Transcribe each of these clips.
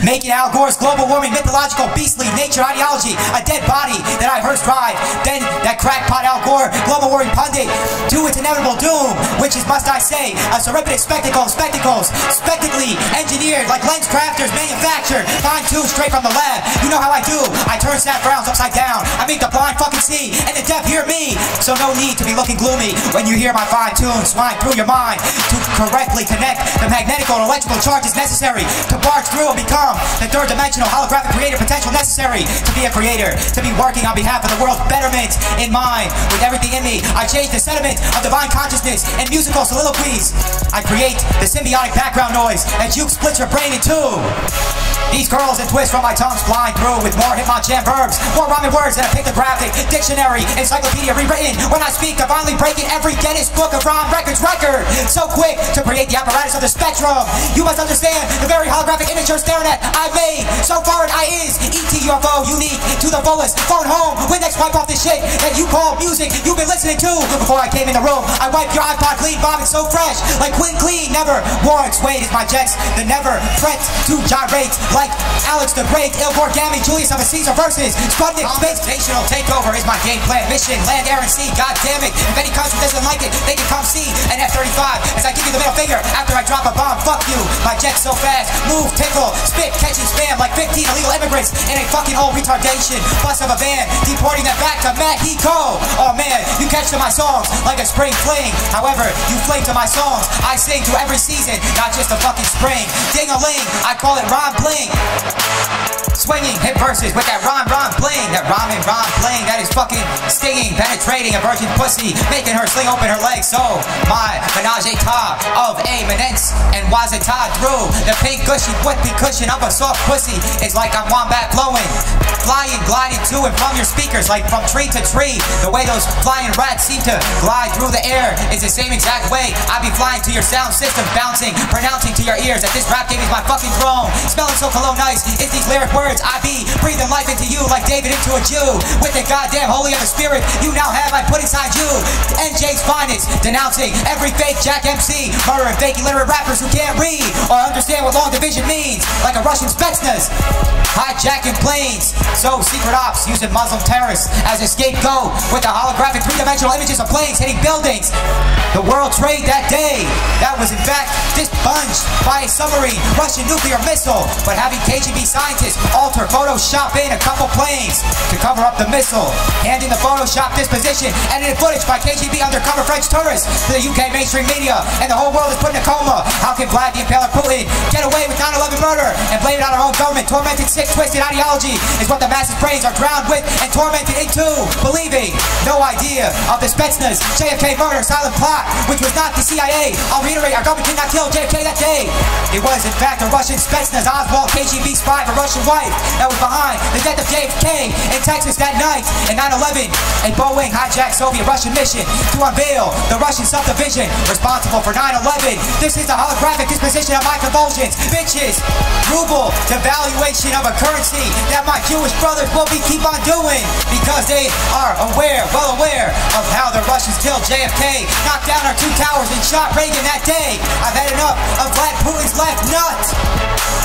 Making Al Gore's global warming mythological beastly nature ideology a dead body that I first ride. Then that crackpot Al Gore, global warming pundit, to its inevitable doom, which is, must I say, a surreptitious spectacles, spectacly engineered like lens crafters, manufactured, fine-tuned straight from the lab. You know how I do. I turn sad frowns upside down. I make the blind fucking see, and the deaf hear me. So no need to be looking gloomy when you hear my fine tunes flying through your mind to correctly connect the magnetic and electrical charges necessary to barge through and become the third-dimensional holographic creative potential necessary to be a creator, to be working on behalf of the world's betterment in mind. With everything in me, I change the sediment of divine consciousness and musical soliloquies. I create the symbiotic background noise that juke splits your brain in two. These curls and twists from my tongues flying through with more Hitmonchan verbs, more rhyming words than a pictographic dictionary, encyclopedia rewritten. When I speak, divinely breaking every Guinness Book of Rhyme Records record. So quick to create the apparatus of the spectrum. You must understand the very holographic image you're staring at. I made so far I is ET UFO, unique to the fullest. Phone home, Windex wipe off the shit that you call music you've been listening to. Before I came in the room, I wiped your iPod clean, bobbing so fresh, like clean, never worn. Suede is my jets, the never fret to gyrate. Like Alex the Great, Ilgor Gammy, Julius of a Caesar versus Sputnik. Space-tational takeover is my game plan. Mission, land, air, and sea. God damn it. If any country doesn't like it, they can come see an F-35 as I give you the middle finger after I drop a bomb. Fuck you. My jet's so fast. Move, tickle, spit, catching spam like 15 illegal immigrants in a fucking old retardation bus of a van, deporting them back to Mexico. Oh man, you catch to my songs like a spring fling. However, you fling to my songs I sing to every season, not just a fucking spring. Ding-a-ling, I call it rhyme bling. Swinging hit verses with that rhyme bling, that rhyming bling that is fucking stinging, penetrating a virgin pussy, making her sling open her legs. So my menage a trois of eminence and wazita through the pink gushy whippy cushion of a soft pussy is like I'm wombat blowing, flying, gliding to and from your speakers like from tree to tree. The way those flying rats seem to glide through the air is the same exact way I be flying to your sound system, bouncing, pronouncing to your ears that this rap game is my fucking throne. Smelling so cologne nice, it's these lyric words I be breathing life into you like David into a Jew. With the goddamn holy of the spirit you now have I put inside you. NJ's finest, denouncing every fake Jack MC, murdering fake illiterate rappers who can't read or understand what long division means, like a Russian Spetnaz, hijacking planes. So secret ops using Muslim terrorists as a scapegoat with the holographic three-dimensional images of planes hitting buildings. The World Trade that day, that was in fact dispunged by a submarine Russian nuclear missile, but having KGB scientists alter, Photoshop in a couple planes to cover up the missile, handing the Photoshop disposition, edited footage by KGB undercover French tourists to the UK mainstream media, and the whole world is put in a coma. How can Vlad the Impaler Putin get away with 9/11 murder and blame it on our own government? Tormented, sick, twisted ideology is what the masses' brains are drowned with and tormented into believing. No idea of the Spetnaz JFK murder silent plot, which was not the CIA. I'll reiterate, our government did not kill JFK that day. It was in fact a Russian Spetnaz Oswald KGB spy for Russian wife that was behind the death of JFK in Texas that night. In 9/11, a Boeing hijacked Soviet Russian mission to unveil the Russian subdivision responsible for 9/11. This is the holographic disposition of my convulsions. Bitches, ruble, devaluation of a currency that my Jewish brothers will be keep on doing because they are aware, well aware of how the Russians killed JFK, knocked down our two towers and shot Reagan that day. I've had enough of Vlad Putin's left nut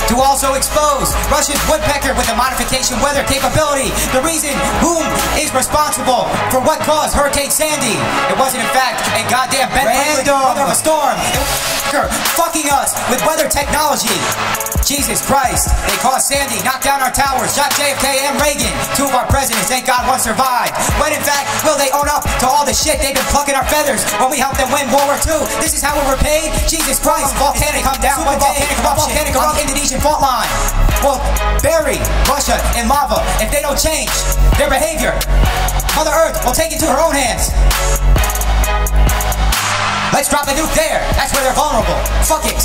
to also expose Russia's woodpecker with a modification weather capability. The reason whom is responsible for what caused Hurricane Sandy. It wasn't in fact a goddamn mother of a storm. It was fucking us with weather technology. Jesus Christ, they caused Sandy, knocked down our towers, shot JFK and Reagan, two of our presidents, thank God one survived. When in fact, will they own up to all the shit they've been plucking our feathers when we helped them win World War II? This is how we're repaid? Jesus Christ, volcanic come down one day, volcanic on the Indonesian fault line. Well, bury Russia in lava if they don't change their behavior. Mother Earth will take it to her own hands. Let's drop the nuke there. That's where they're vulnerable. Fuck it.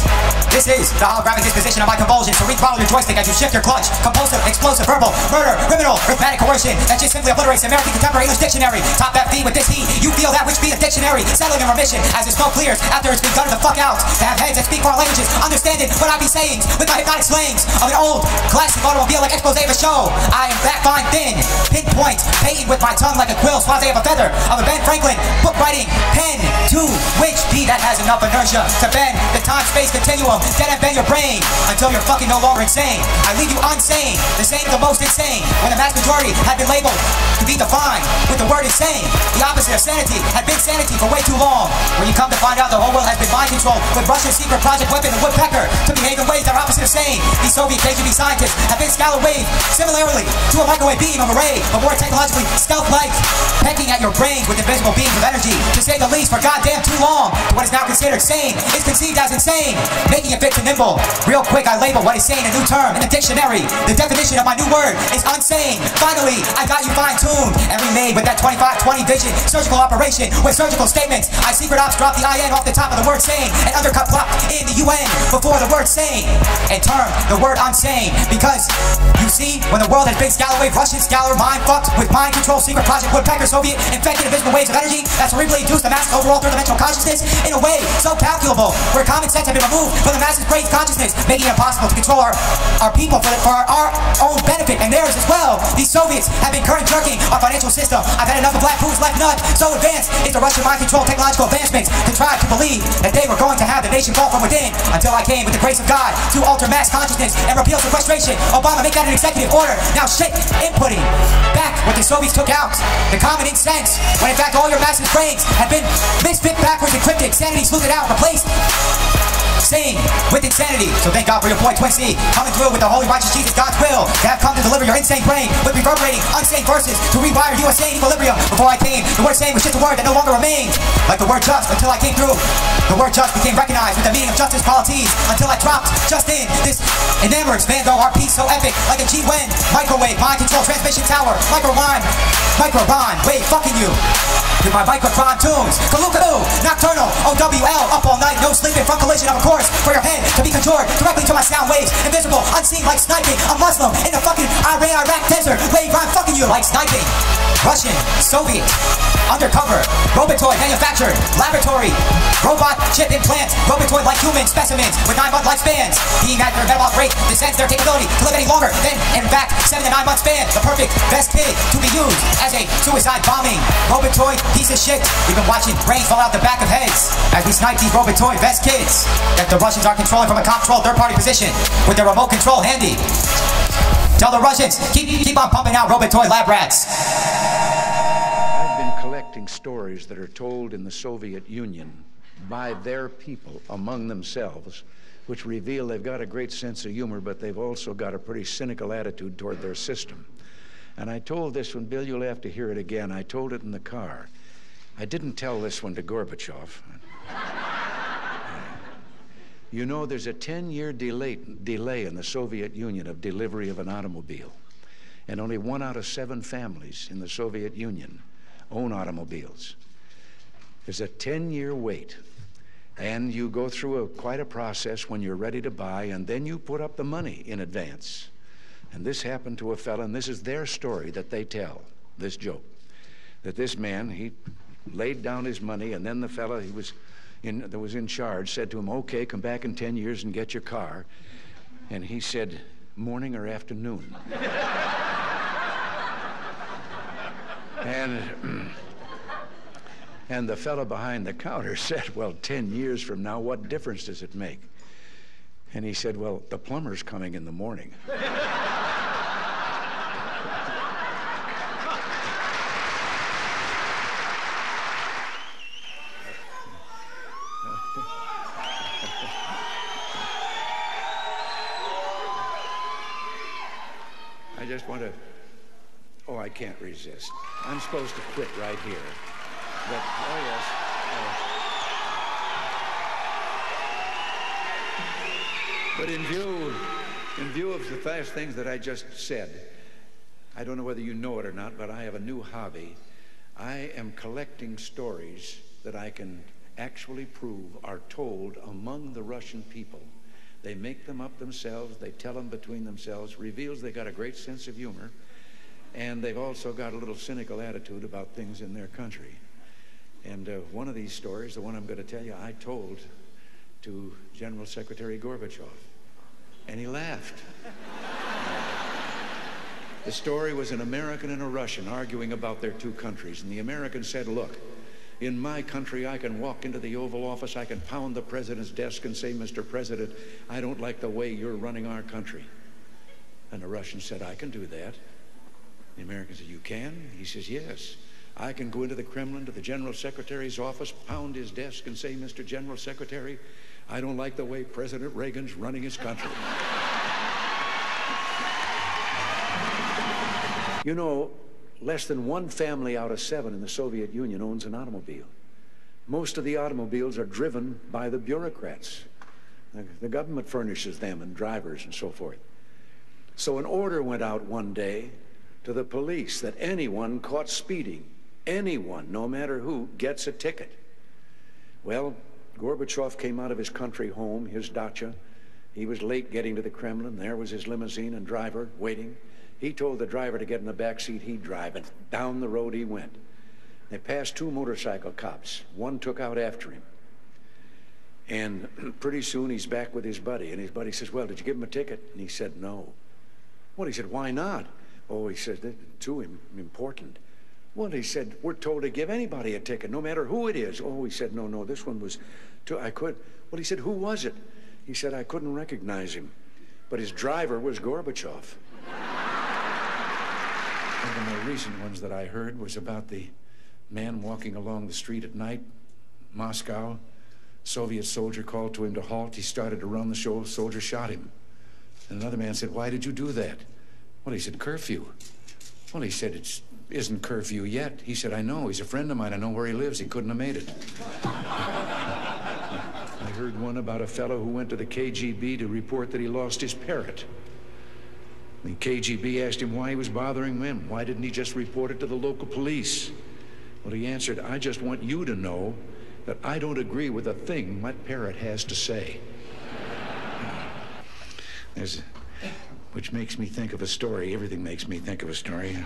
This is the holographic disposition of my convulsions. So rethrottle your joystick as you shift your clutch. Compulsive, explosive, verbal, murder, criminal, rhythmic coercion. That just simply obliterates the American Contemporary English Dictionary. Top that V with this heat. You feel that which be the dictionary. Settling in remission as the smoke clears after it's been gunned the fuck out. To have heads that speak foreign languages. Understanding what I be saying with my hypnotic slangs of an old classic automobile like expose of a show. I am that fine thin. Pinpoint, painting with my tongue like a quill. Swaze of a feather of a Ben Franklin. Book writing pen to which HP that has enough inertia to bend the time-space continuum, then and bend your brain until you're fucking no longer insane. I leave you unsane, the same the most insane, when the mass majority had been labeled to be defined with the word insane. The opposite of sanity had been sanity for way too long. When you come to find out the whole world has been mind controlled with Russia's secret project weapon, the WOodpecker, to behave in ways that are opposite of sane. These Soviet KGB scientists have been scalar wave similarly to a microwave beam of a ray, but more technologically stealth-like, pecking at your brains with invisible beams of energy, to say the least, for goddamn too long. What is now considered sane is conceived as insane, making it fit to nimble. Real quick, I label what is sane a new term in the dictionary. The definition of my new word is unsane. Finally, I got you fine-tuned and remade with that 25-20 vision surgical operation with surgical statements. I secret ops dropped the IN off the top of the word sane and undercut plopped in the UN before the word sane and termed the word unsane. Because, you see, when the world has been scalawave, Russian scalar, mind fucked with mind control, secret project, WOodpecker, Soviet, infected invisible waves of energy that cerebrally induce the massive overall third-dimensional consciousness in a way so calculable, where common sense has been removed from the masses' brain's consciousness, making it impossible to control our people for our own benefit and theirs as well. These Soviets have been current jerking our financial system. I've had enough of Vlad Putin's left nut. So advanced is the Russian mind control technological advancements to try to believe that they were going to have the nation fall from within, until I came with the grace of God to alter mass consciousness and repeal sequestration. Obama, make that an executive order. Now shit, inputting back what the Soviets took out, the common sense, when in fact all your massive brains have been misfit, backwards, encrypted, sanity smoothed out, replaced sane with insanity. So thank God for your boy Twin C coming through with the holy righteous Jesus, God's will, to have come to deliver your insane brain with reverberating unsane verses to rewire you a sane equilibrium. Before I came, the word sane was just a word that no longer remained, like the word just, until I came through. The word just became recognized with the meaning of justice polities, until I dropped just in this enamored Vando, our piece so epic, like a G-Wen microwave mind control transmission tower, micro-rhyme, wave fucking you with my microtron tunes. Kaloo, nocturnal, OWL, up all night, no sleeping, from collision of a course for your head to be conjured directly to my sound waves, invisible, unseen, like sniping a Muslim in the fucking Iraq desert. Wave rhyme fucking you like sniping. Russian, Soviet, undercover, Robotoid manufactured, laboratory, robot chip implant, Robotoid like human specimens with 9-month lifespans. Being at their metabolic rate descends their capability to live any longer than, in fact, 7 to 9 month span. The perfect best kid to be used as a suicide bombing. Robotoid piece of shit. We've been watching brains fall out the back of heads as we snipe these Robotoid best kids that the Russians are controlling from a controlled third-party position with their remote control handy. Tell the Russians, keep on pumping out Robotoid lab rats. I've been collecting stories that are told in the Soviet Union by their people among themselves, which reveal they've got a great sense of humor, but they've also got a pretty cynical attitude toward their system. And I told this one, Bill, you'll have to hear it again. I told it in the car. I didn't tell this one to Gorbachev. You know, there's a 10-year delay in the Soviet Union of delivery of an automobile. And only 1 out of 7 families in the Soviet Union own automobiles. There's a 10-year wait. And you go through quite a process when you're ready to buy, and then you put up the money in advance. And this happened to a fella, and this is their story that they tell, this joke. That this man, he laid down his money, and then the fella that was in charge said to him, okay, come back in 10 years and get your car. And he said, morning or afternoon? And the fella behind the counter said, well, 10 years from now, what difference does it make? And he said, well, the plumber's coming in the morning. I just want to, oh, I can't resist. I'm supposed to quit right here. But, oh yes. But in view of the fast things that I just said, I don't know whether you know it or not, but I have a new hobby. I am collecting stories that I can actually prove are told among the Russian people. They make them up themselves, they tell them between themselves, reveals they got a great sense of humor, and they've also got a little cynical attitude about things in their country. And one of these stories, the one I'm going to tell you, I told to General Secretary Gorbachev, and he laughed. The story was an American and a Russian arguing about their two countries, and the American said, look, In my country, I can walk into the Oval Office, I can pound the president's desk and say, Mr. President, I don't like the way you're running our country. And the Russian said, I can do that. The American said, you can? He says, yes. I can go into the Kremlin, to the General Secretary's office, pound his desk and say, Mr. General Secretary, I don't like the way President Reagan's running his country. You know, less than 1 family out of 7 in the Soviet Union owns an automobile. Most of the automobiles are driven by the bureaucrats. The government furnishes them and drivers and so forth. So an order went out one day to the police that anyone caught speeding, anyone, no matter who, gets a ticket. Well, Gorbachev came out of his country home, his dacha. He was late getting to the Kremlin. There was his limousine and driver waiting. He told the driver to get in the back seat, he'd drive, and down the road he went. They passed 2 motorcycle cops. One took out after him. And pretty soon he's back with his buddy, and his buddy says, well, did you give him a ticket? And he said, no. Well, he said, why not? Oh, he said, too important. Well, he said, we're told to give anybody a ticket, no matter who it is. Oh, he said, no, this one was too, I could. Well, he said, who was it? He said, I couldn't recognize him, but his driver was Gorbachev. One of the more recent ones that I heard was about the man walking along the street at night, Moscow. Soviet soldier called to him to halt. He started to run. The soldier shot him. And another man said, why did you do that? Well, he said, curfew. Well, he said, it isn't curfew yet. He said, I know. He's a friend of mine. I know where he lives. He couldn't have made it. I heard one about a fellow who went to the KGB to report that he lost his parrot. The KGB asked him why he was bothering them. Why didn't he just report it to the local police? Well, he answered, I just want you to know that I don't agree with a thing my parrot has to say. Which makes me think of a story. Everything makes me think of a story.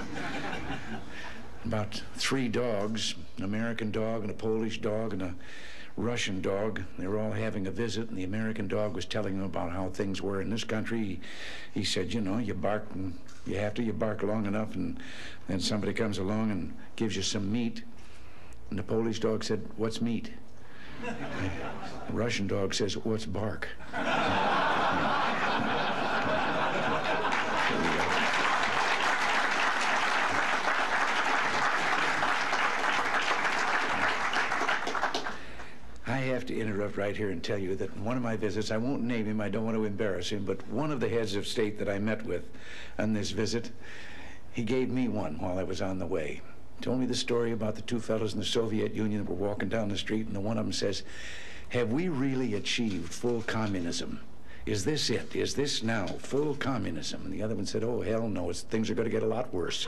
About 3 dogs, an American dog and a Polish dog and a Russian dog. They were all having a visit, and the American dog was telling them about how things were in this country. He said, you know, you bark, and you bark long enough, and then somebody comes along and gives you some meat. And the Polish dog said, what's meat? The Russian dog says, what's bark? I have to interrupt right here and tell you that in one of my visits, I won't name him, I don't want to embarrass him, but one of the heads of state that I met with on this visit, he gave me one while I was on the way. Told me the story about the 2 fellows in the Soviet Union that were walking down the street, and the one of them says, have we really achieved full communism? Is this it? Is this now full communism? And the other one said, oh, hell no, things are going to get a lot worse.